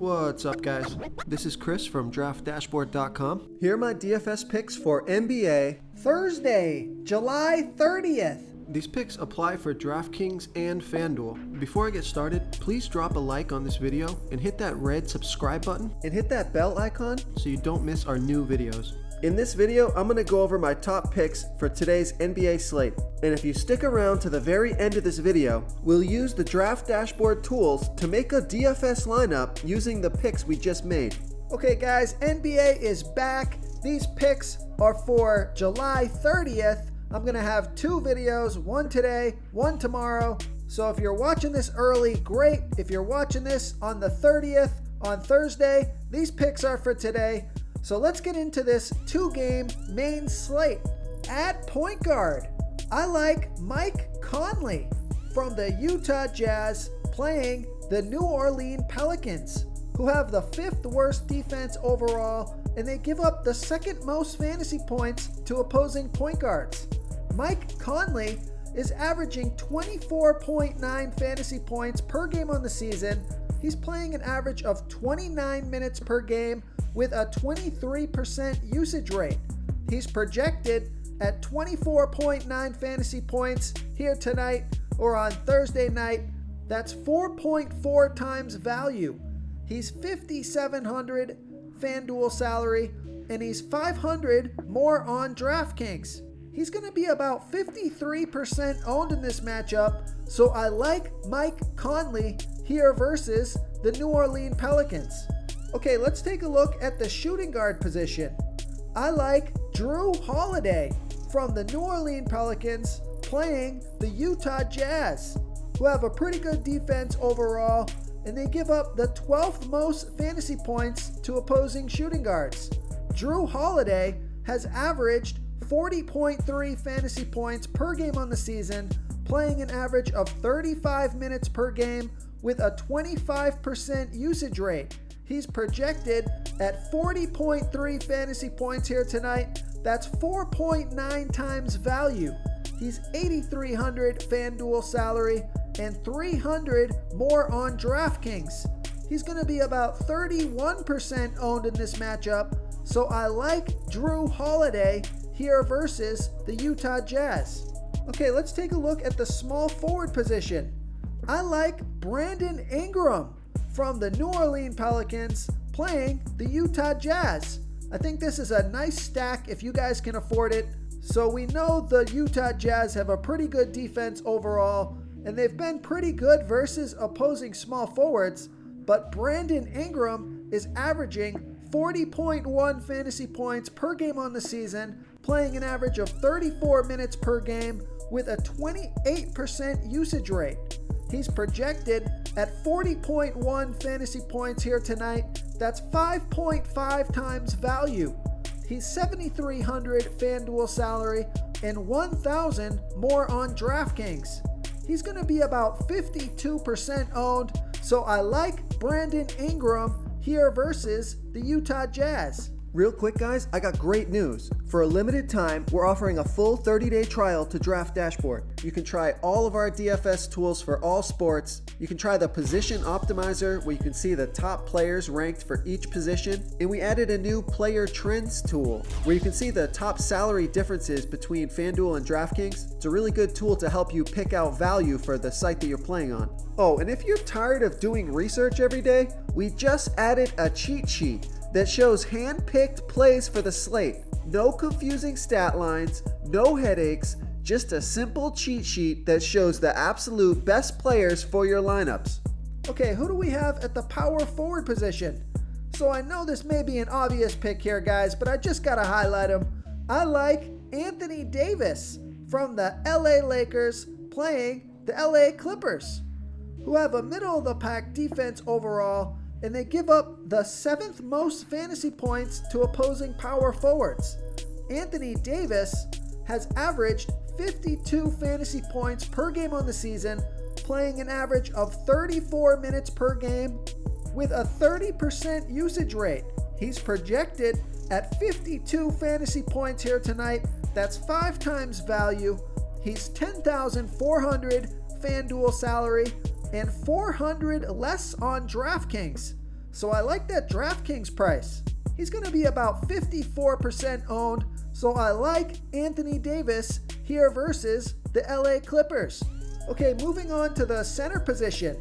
What's up, guys? This is Chris from DraftDashboard.com. Here are my DFS picks for NBA Thursday, July 30th. These picks apply for DraftKings and FanDuel. Before I get started, please drop a like on this video and hit that red subscribe button and hit that bell icon so you don't miss our new videos. In this video, I'm going to go over my top picks for today's NBA slate. And if you stick around to the very end of this video, we'll use the Draft Dashboard tools to make a DFS lineup using the picks we just made. Okay guys, NBA is back. These picks are for July 30th. I'm going to have two videos, one today, one tomorrow. So if you're watching this early, great. If you're watching this on the 30th, on Thursday, these picks are for today. So let's get into this two-game main slate. At point guard, I like Mike Conley from the Utah Jazz playing the New Orleans Pelicans, who have the 5th worst defense overall, and they give up the second most fantasy points to opposing point guards. Mike Conley is averaging 24.9 fantasy points per game on the season. He's playing an average of 29 minutes per game with a 23% usage rate. He's projected at 24.9 fantasy points here tonight or on Thursday night. That's 4.4 times value. He's 5,700 FanDuel salary, and he's 500 more on DraftKings. He's going to be about 53% owned in this matchup, so I like Mike Conley here versus the New Orleans Pelicans. Okay, let's take a look at the shooting guard position. I like Drew Holiday from the New Orleans Pelicans playing the Utah Jazz, who have a pretty good defense overall, and they give up the 12th most fantasy points to opposing shooting guards. Drew Holiday has averaged 40.3 fantasy points per game on the season, playing an average of 35 minutes per game with a 25% usage rate. He's projected at 40.3 fantasy points here tonight. That's 4.9 times value. He's 8,300 FanDuel salary and 300 more on DraftKings. He's going to be about 31% owned in this matchup, so I like Drew Holiday here versus the Utah Jazz. Okay, let's take a look at the small forward position. I like Brandon Ingram from the New Orleans Pelicans playing the Utah Jazz. I think this is a nice stack if you guys can afford it. So we know the Utah Jazz have a pretty good defense overall, and they've been pretty good versus opposing small forwards, but Brandon Ingram is averaging 40.1 fantasy points per game on the season, playing an average of 34 minutes per game with a 28% usage rate. He's projected at 40.1 fantasy points here tonight. That's 5.5 times value. He's 7,300 FanDuel salary and 1,000 more on DraftKings. He's going to be about 52% owned, so I like Brandon Ingram here versus the Utah Jazz. Real quick, guys, I got great news. For a limited time, we're offering a full 30-day trial to Draft Dashboard. You can try all of our DFS tools for all sports. You can try the Position Optimizer, where you can see the top players ranked for each position. And we added a new Player Trends tool, where you can see the top salary differences between FanDuel and DraftKings. It's a really good tool to help you pick out value for the site that you're playing on. Oh, and if you're tired of doing research every day, we just added a cheat sheet that shows hand-picked plays for the slate. No confusing stat lines, no headaches, just a simple cheat sheet that shows the absolute best players for your lineups. Okay, who do we have at the power forward position? So I know this may be an obvious pick here, guys, but I just gotta highlight him. I like Anthony Davis from the LA Lakers playing the LA Clippers, who have a middle-of-the-pack defense overall, and they give up the 7th most fantasy points to opposing power forwards. Anthony Davis has averaged 52 fantasy points per game on the season, playing an average of 34 minutes per game with a 30% usage rate. He's projected at 52 fantasy points here tonight. That's 5 times value. He's 10,400 FanDuel salary and 400 less on DraftKings. so I like that DraftKings price. He's going to be about 54% owned, so I like Anthony Davis here versus the LA Clippers. Okay, moving on to the center position.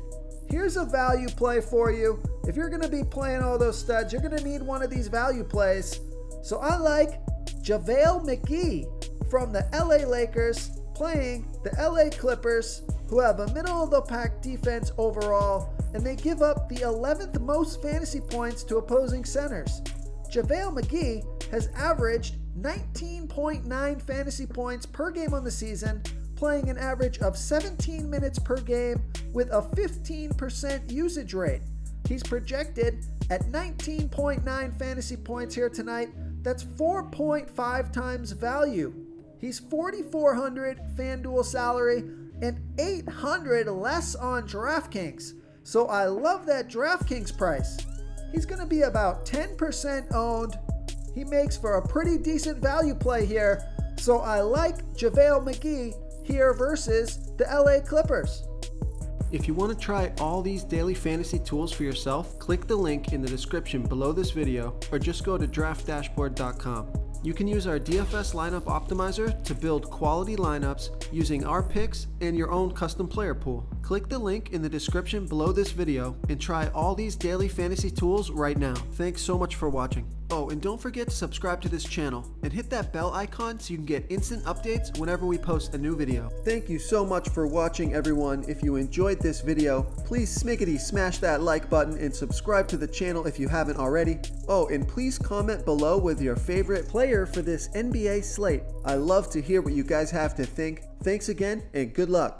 Here's a value play for you. If you're going to be playing all those studs, you're going to need one of these value plays. So I like JaVale McGee from the LA Lakers playing the LA Clippers, who have a middle-of-the-pack defense overall, and they give up the 11th most fantasy points to opposing centers. JaVale McGee has averaged 19.9 fantasy points per game on the season, playing an average of 17 minutes per game with a 15% usage rate. He's projected at 19.9 fantasy points here tonight. That's 4.5 times value. He's $4,400 FanDuel salary and $800 less on DraftKings. So I love that DraftKings price. He's going to be about 10% owned. He makes for a pretty decent value play here. So I like JaVale McGee here versus the LA Clippers. If you want to try all these daily fantasy tools for yourself, click the link in the description below this video or just go to draftdashboard.com. You can use our DFS lineup optimizer to build quality lineups using our picks and your own custom player pool. Click the link in the description below this video and try all these daily fantasy tools right now. Thanks so much for watching. Oh, and don't forget to subscribe to this channel and hit that bell icon so you can get instant updates whenever we post a new video. Thank you so much for watching, everyone. If you enjoyed this video, please smiggity smash that like button and subscribe to the channel if you haven't already. Oh, and please comment below with your favorite player for this NBA slate. I love to hear what you guys have to think. Thanks again and good luck.